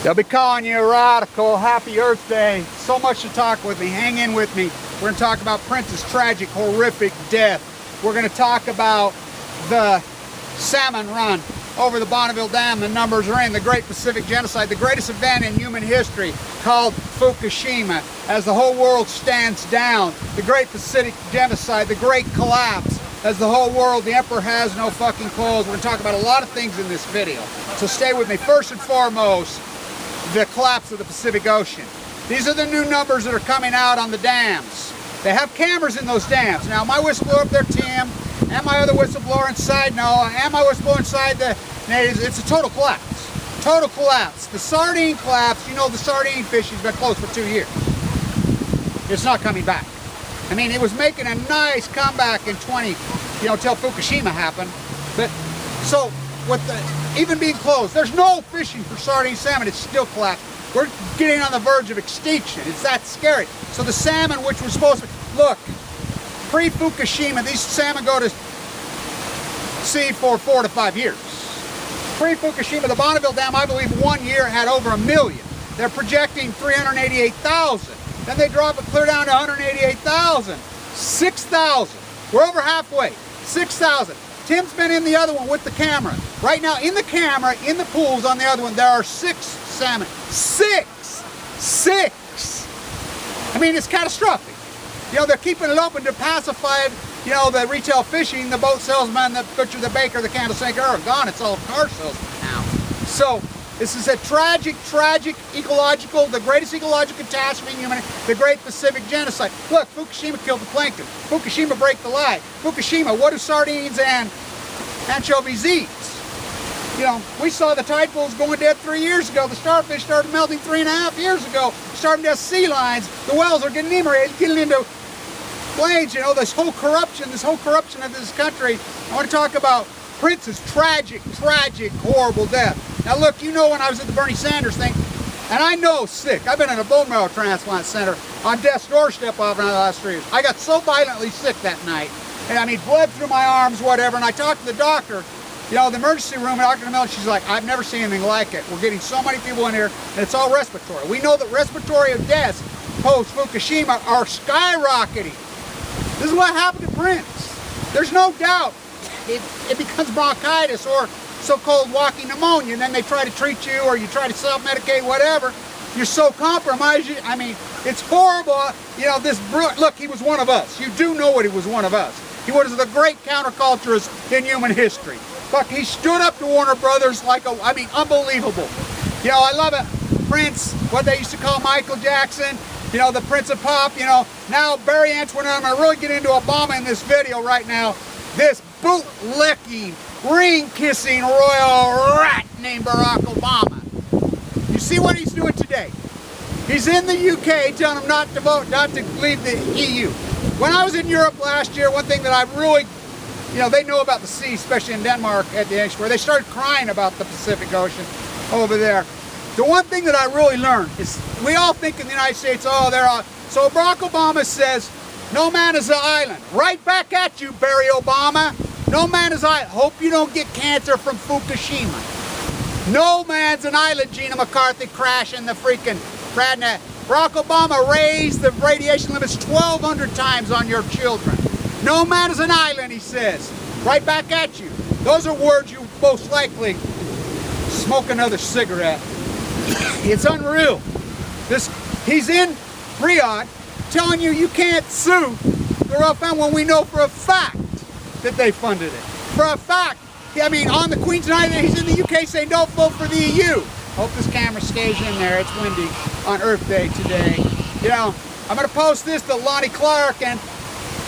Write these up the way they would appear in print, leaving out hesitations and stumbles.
They'll be calling you a radical. Happy Earth Day. So much to talk with me. Hang in with me. We're going to talk about Prince's tragic, horrific death. We're going to talk about the salmon run over the Bonneville Dam. The numbers are in. The Great Pacific Genocide, the greatest event in human history, called Fukushima, as the whole world stands down. The Great Pacific Genocide, the Great Collapse, as the whole world, the emperor has no fucking clothes. We're going to talk about a lot of things in this video. So stay with me. First and foremost, the collapse of the Pacific Ocean. These are the new numbers that are coming out on the dams. They have cameras in those dams. Now, my whistleblower up there, Tim, and my other whistleblower inside Noah, and my whistleblower inside the natives, it's a total collapse. Total collapse. The sardine collapse, you know, the sardine fishing's been closed for 2 years. It's not coming back. I mean, it was making a nice comeback in until Fukushima happened. But, so, with even being closed, there's no fishing for sardine salmon. It's still collapsed. We're getting on the verge of extinction. It's that scary. So the salmon, which was supposed to, look, pre-Fukushima, these salmon go to sea for 4 to 5 years. Pre-Fukushima, the Bonneville Dam, I believe 1 year had over 1 million. They're projecting 388,000. Then they drop it clear down to 188,000. 6,000. We're over halfway. 6,000. Tim's been in the other one with the camera. Right now, in the camera, in the pools on the other one, there are 6 salmon. 6! 6! I mean, it's catastrophic. You know, they're keeping it open to pacify, you know, the retail fishing, the boat salesman, the butcher, the baker, the candlesticker are gone. It's all car salesmen now. So, this is a tragic, tragic ecological, the greatest ecological catastrophe in human, the Great Pacific Genocide. Look, Fukushima killed the plankton. Fukushima break the lie. Fukushima, what do sardines and anchovies eat? You know, we saw the tide pools going dead 3 years ago. The starfish started melting 3.5 years ago. Starting to sea lions. The whales are getting emerged, getting into planes. You know, this whole corruption of this country. I want to talk about Prince's tragic, tragic, horrible death. Now look, you know, when I was at the Bernie Sanders thing, and I know sick. I've been in a bone marrow transplant center on death's doorstep over the last 3 years. I got so violently sick that night. And I mean, bled through my arms, whatever. And I talked to the doctor, you know, the emergency room, Dr. Miller, she's like, I've never seen anything like it. We're getting so many people in here, and it's all respiratory. We know that respiratory deaths post-Fukushima are skyrocketing. This is what happened to Prince. There's no doubt. It becomes bronchitis or so-called walking pneumonia, and then they try to treat you, or you try to self-medicate, whatever. You're so compromised. I mean, it's horrible. You know, look, he was one of us. You do know what he was one of us. He was the great counterculturist in human history. Fuck, he stood up to Warner Brothers like I mean, unbelievable. You know, I love it. Prince, what they used to call Michael Jackson, you know, the Prince of Pop, you know. Now, Barry Antoinette, I'm going to really get into Obama in this video right now. This bootlicking, ring-kissing royal rat named Barack Obama. You see what he's doing today? He's in the UK telling them not to vote, not to leave the EU. When I was in Europe last year, one thing that I really, you know, they know about the sea, especially in Denmark at the edge where they started crying about the Pacific Ocean over there. The one thing that I really learned is we all think in the United States, oh, they're all, so Barack Obama says, no man is an island. Right back at you, Barry Obama. No man is an island. Hope you don't get cancer from Fukushima. No man's an island, Gina McCarthy crashing the freaking Radnet. Barack Obama raised the radiation limits 1,200 times on your children. No man is an island, he says. Right back at you. Those are words you most likely smoke another cigarette. It's unreal. He's in Riyadh telling you can't sue the royal family when we know for a fact that they funded it. For a fact. I mean, on the Queen's Night, he's in the UK saying don't vote for the EU. Hope this camera stays in there. It's windy on Earth Day today. You know, I'm going to post this to Lonnie Clark and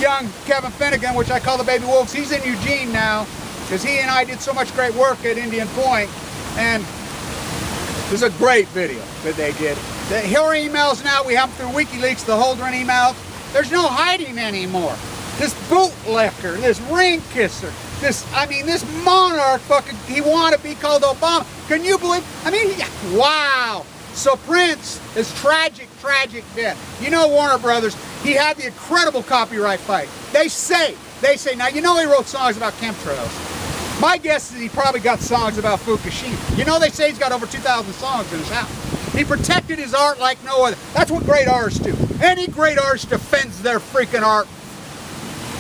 young Kevin Finnegan, which I call the Baby Wolves. He's in Eugene now because he and I did so much great work at Indian Point. And this is a great video that they did. Her emails now, we have them through WikiLeaks, the Holdren emails. There's no hiding anymore. This bootlicker, this ring kisser, this monarch fucking, he wanted to be called Obama. Can you believe? I mean, wow. So Prince is tragic, tragic death. You know Warner Brothers, he had the incredible copyright fight. They say, now you know he wrote songs about chemtrails. My guess is he probably got songs about Fukushima. You know, they say he's got over 2,000 songs in his house. He protected his art like no other. That's what great artists do. Any great artist defends their freaking art.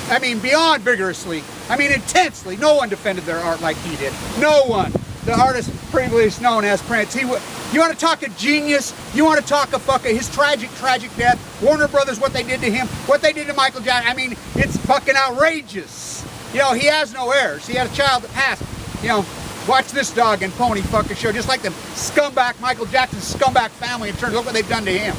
I mean, beyond vigorously. I mean, intensely. No one defended their art like he did. No one. The artist previously known as Prince. You want to talk a genius? You want to talk a fucking his tragic death? Warner Brothers, what they did to him, what they did to Michael Jackson. I mean, it's fucking outrageous. You know, he has no heirs. He had a child that passed. You know, watch this dog and pony fucking show, just like them scumbag Michael Jackson's scumbag family. In turns, look what they've done to him.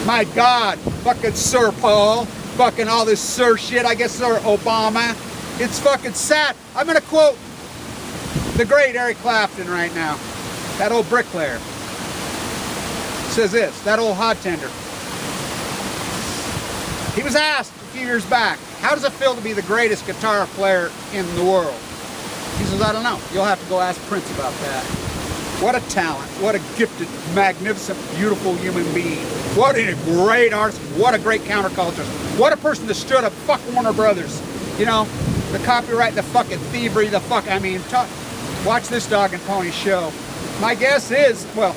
My God, fucking Sir Paul, fucking all this Sir shit. I guess Sir Obama. It's fucking sad. I'm gonna quote the great Eric Clapton right now. That old bricklayer says this. That old hot tender. He was asked a few years back, how does it feel to be the greatest guitar player in the world? He says, I don't know. You'll have to go ask Prince about that. What a talent. What a gifted, magnificent, beautiful human being. What a great artist. What a great counterculturist. What a person that stood up. Fuck Warner Brothers. You know, the copyright, the fucking thievery, the fuck. I mean, watch this dog and pony show. My guess is, well,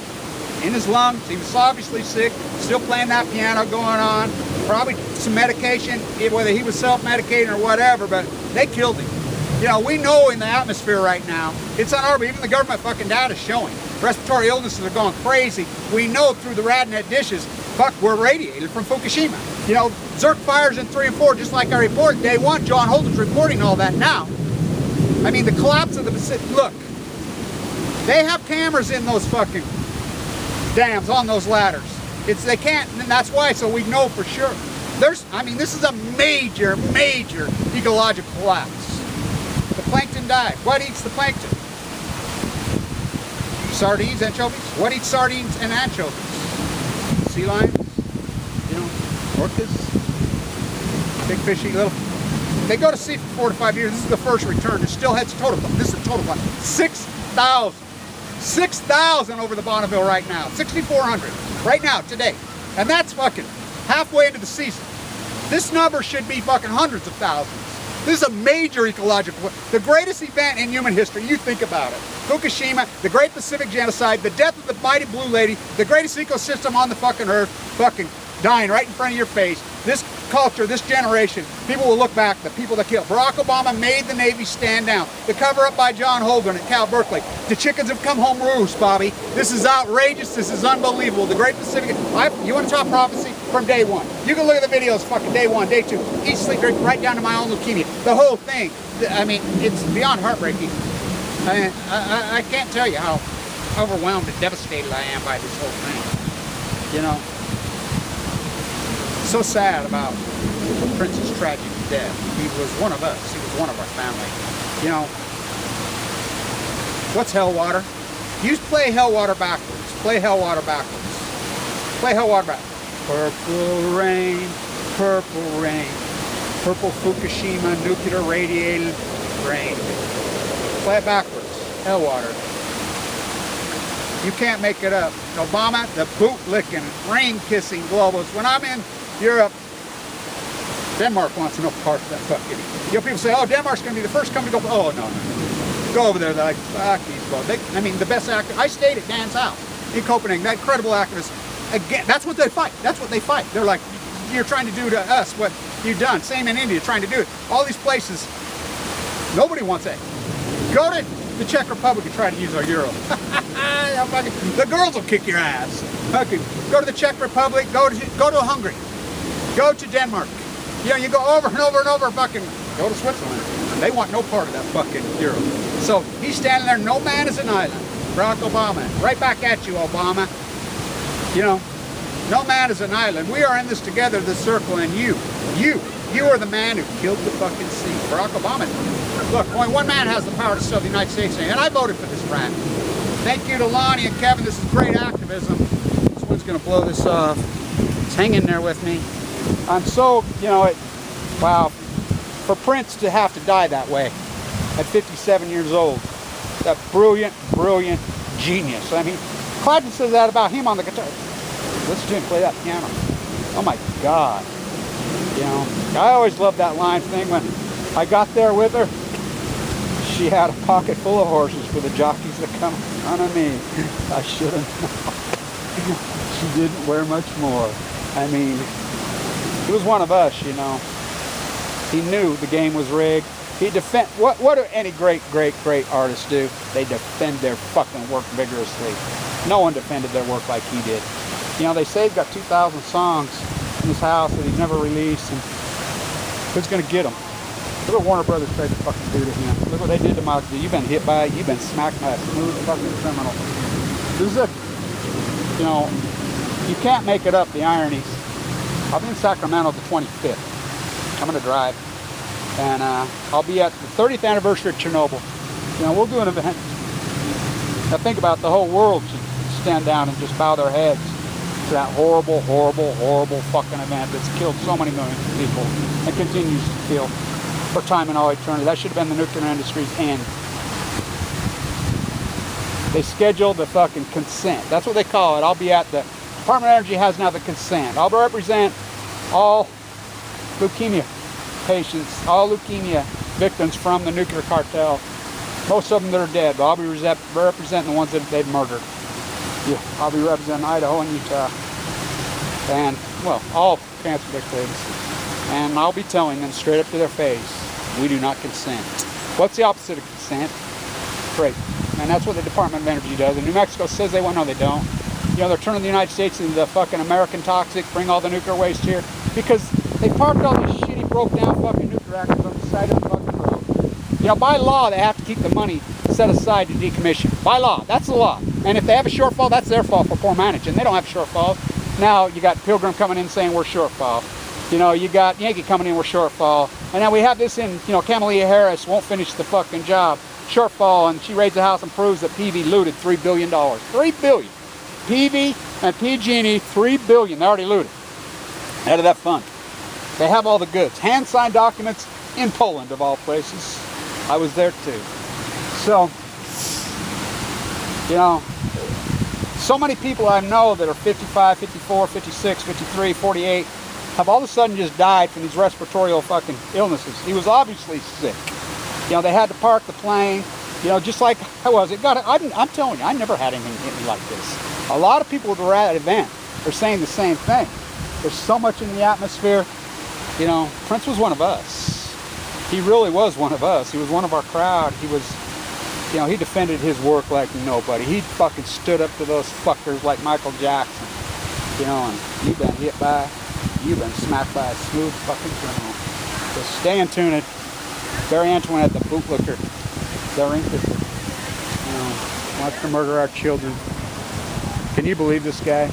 in his lungs, he was obviously sick, still playing that piano going on, probably some medication, whether he was self-medicating or whatever, but they killed him. You know, we know in the atmosphere right now, it's unarguable, even the government fucking data is showing. Respiratory illnesses are going crazy. We know through the Radnet dishes, fuck, we're radiated from Fukushima. You know, Zerk fires in 3 and 4, just like I report day 1, John Holden's reporting all that now. I mean, the collapse of the Pacific, look, they have cameras in those fucking dams on those ladders. They can't, and that's why, so we know for sure. I mean, this is a major ecological collapse. The plankton died. What eats the plankton? Sardines, anchovies? What eats sardines and anchovies? Sea lions? You know, orcas? Big fish eat little. They go to sea for 4 to 5 years. This is the first return. It still has total. This is a total. 6,000. 6,000 over the Bonneville right now. 6,400 right now, today. And that's fucking halfway into the season. This number should be fucking hundreds of thousands. This is a major ecological, the greatest event in human history. You think about it. Fukushima, the Great Pacific Genocide, the death of the mighty Blue Lady, the greatest ecosystem on the fucking earth, fucking dying right in front of your face. This culture, this generation, people will look back, the people that killed. Barack Obama made the Navy stand down. The cover-up by John Holden at Cal Berkeley. The chickens have come home roost, Bobby. This is outrageous. This is unbelievable. The Great Pacific. You want to talk prophecy? From day 1. You can look at the videos, fucking day 1, day 2. Eat, sleep, drink, right down to my own leukemia. The whole thing. I mean, it's beyond heartbreaking. I can't tell you how overwhelmed and devastated I am by this whole thing. You know, so sad about Prince's tragic death. He was one of us. He was one of our family. You know, what's Hellwater? You play Hellwater backwards. Play Hellwater backwards. Play Hellwater backwards. Purple rain, purple rain, purple Fukushima, nuclear radiated rain. Play it backwards. Hellwater. You can't make it up. Obama, the boot-licking, rain-kissing globalists. When I'm in Europe, Denmark wants no part of that fucking. You know, people say, oh, Denmark's going to be the first country to go. Oh, no. Go over there. They're like, fuck these boats. I mean, the best actor. I stayed at Dan's house in Copenhagen. That incredible activist. Again, that's what they fight. That's what they fight. They're like, you're trying to do to us what you've done. Same in India, trying to do it. All these places, nobody wants it. Go to the Czech Republic and try to use our euro. The girls will kick your ass. Okay. Go to the Czech Republic. Go to Hungary. Go to Denmark. You know, you go over and over and over. Fucking go to Switzerland. They want no part of that fucking euro. So he's standing there. No man is an island. Barack Obama. Right back at you, Obama. You know, no man is an island. We are in this together, this circle, and you are the man who killed the fucking sea. Barack Obama. Look, only one man has the power to sell the United States, and I voted for this rat. Thank you to Lonnie and Kevin. This is great activism. This one's going to blow this off. It's hanging there with me. I'm so, you know, wow, for Prince to have to die that way at 57 years old. That brilliant genius. I mean, Clapton says that about him on the guitar. Listen to him play that piano. Oh my God. You know, I always loved that line thing when I got there with her. She had a pocket full of horses for the jockeys that come in front of me. I should have known. She didn't wear much more. I mean, he was one of us, you know. He knew the game was rigged. He defend. What do any great artists do? They defend their fucking work vigorously. No one defended their work like he did. You know, they say he's got 2,000 songs in his house that he's never released, and who's gonna get them? Look what Warner Brothers tried to fucking do to him. Look what they did to Michael. You've been hit by it. You've been smacked by a smooth fucking criminal. This is a, you know, you can't make it up, the ironies. I'll be in Sacramento the 25th. I'm gonna drive. And I'll be at the 30th anniversary of Chernobyl. You know, we'll do an event. Now think about it, the whole world should stand down and just bow their heads to that horrible fucking event that's killed so many millions of people and continues to kill for time and all eternity. That should have been the nuclear industry's end. They scheduled the fucking consent. That's what they call it. I'll be at the Department of Energy has now the consent. I'll represent all leukemia patients, all leukemia victims from the nuclear cartel. Most of them that are dead, but I'll be representing the ones that they've murdered. Yeah, I'll be representing Idaho and Utah. And, well, all cancer victims. And I'll be telling them straight up to their face, we do not consent. What's the opposite of consent? Rape. And that's what the Department of Energy does. And New Mexico says they want, no they don't. You know, they're turning the United States into the fucking American toxic, bring all the nuclear waste here. Because they parked all these shitty, broke down fucking nuclear reactors on the side of the fucking road. You know, by law, they have to keep the money set aside to decommission. By law, that's the law. And if they have a shortfall, that's their fault for poor management. They don't have shortfalls. Now, you got Pilgrim coming in saying we're shortfall. You know, you got Yankee coming in, we're shortfall. And now we have this in, you know, Kamala Harris won't finish the fucking job. Shortfall, and she raids the house and proves that PV looted $3 billion. $3 billion. PV and PG&E, $3 billion. They already looted out of that fund. They have all the goods. Hand-signed documents in Poland, of all places. I was there too. So, you know, so many people I know that are 55, 54, 56, 53, 48 have all of a sudden just died from these respiratory fucking illnesses. He was obviously sick. You know, they had to park the plane, you know, just like I was. I'm telling you, I never had anything hit me like this. A lot of people that were at that event are saying the same thing. There's so much in the atmosphere. You know, Prince was one of us. He really was one of us. He was one of our crowd. He was, you know, he defended his work like nobody. He fucking stood up to those fuckers like Michael Jackson. You know, and you've been hit by, you've been smacked by a smooth fucking criminal. So stay in tune. Barry Antoinette, the bootlicker, they're interested. You know, wants to murder our children. Can you believe this guy?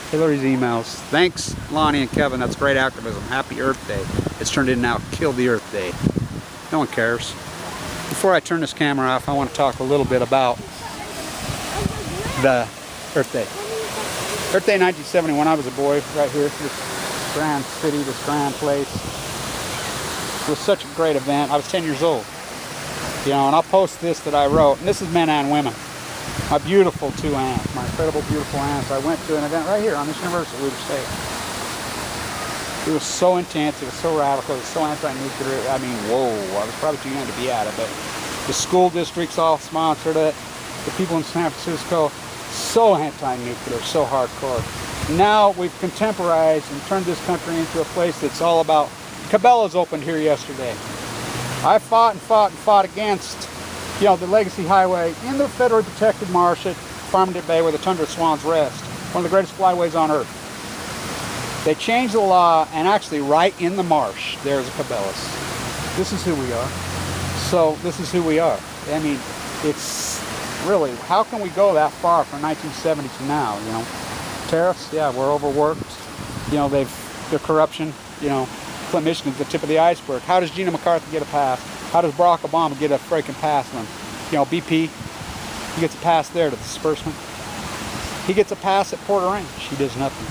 Hillary's emails. Thanks, Lonnie and Kevin. That's great activism. Happy Earth Day. It's turned into now Kill the Earth Day. No one cares. Before I turn this camera off, I want to talk a little bit about the Earth Day. Earth Day 1971, I was a boy right here. This grand city, this grand place. It was such a great event. I was 10 years old. You know, and I'll post this that I wrote. And this is men and women. My beautiful two aunts, my incredible beautiful aunts. I went to an event right here on this university, we were staying. It was so intense, it was so radical, it was so anti-nuclear. I mean, whoa, I was probably too young to be at it, but the school districts all sponsored it. The people in San Francisco, so anti-nuclear, so hardcore. Now we've contemporized and turned this country into a place that's all about, Cabela's opened here yesterday. I fought and fought and fought against, you know, the Legacy Highway in the federally protected marsh at Farmington Bay where the tundra swans rest. One of the greatest flyways on earth. They changed the law, and actually right in the marsh, there's a Cabela's. This is who we are. So this is who we are. I mean, it's really, how can we go that far from 1970 to now, you know? Tariffs, yeah, we're overworked. You know, the corruption, you know, Flint, Michigan's the tip of the iceberg. How does Gina McCarthy get a pass? How does Barack Obama get a freaking pass from, you know, BP? He gets a pass there to the disbursement. He gets a pass at Port Orange. He does nothing.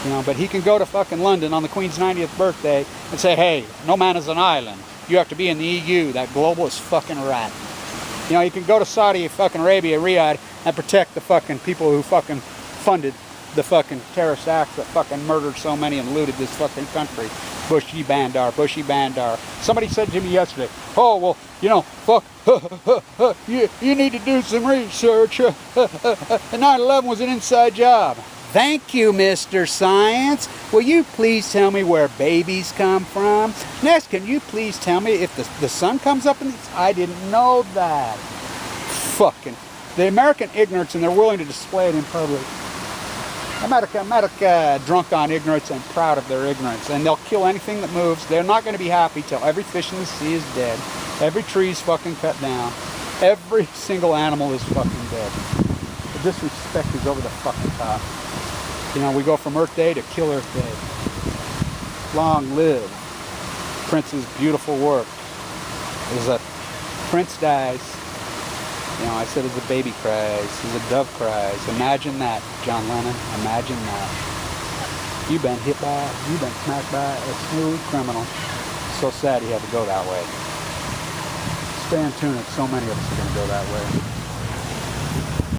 You know, but he can go to fucking London on the Queen's 90th birthday and say, hey, no man is an island. You have to be in the EU, that globalist fucking rat. You know, you can go to Saudi fucking Arabia, Riyadh, and protect the fucking people who fucking funded the fucking terrorist acts that fucking murdered so many and looted this fucking country. Bushy bandar, bushy bandar. Somebody said to me yesterday, oh, well, you know, fuck, you need to do some research. 9/11 was an inside job. Thank you, Mr. Science. Will you please tell me where babies come from? Next, can you please tell me if the sun comes up in the... I didn't know that. Fucking... The American ignorance, and they're willing to display it in public. America drunk on ignorance and proud of their ignorance. And they'll kill anything that moves. They're not going to be happy till every fish in the sea is dead. Every tree is fucking cut down. Every single animal is fucking dead. The disrespect is over the fucking top. You know, we go from Earth Day to Kill Earth Day. Long live Prince's beautiful work. As a Prince dies, you know, I said as a baby cries, as a dove cries. Imagine that, John Lennon. Imagine that. You've been hit by, you've been smacked by a smooth criminal. So sad he had to go that way. Stay in tune, so many of us are going to go that way.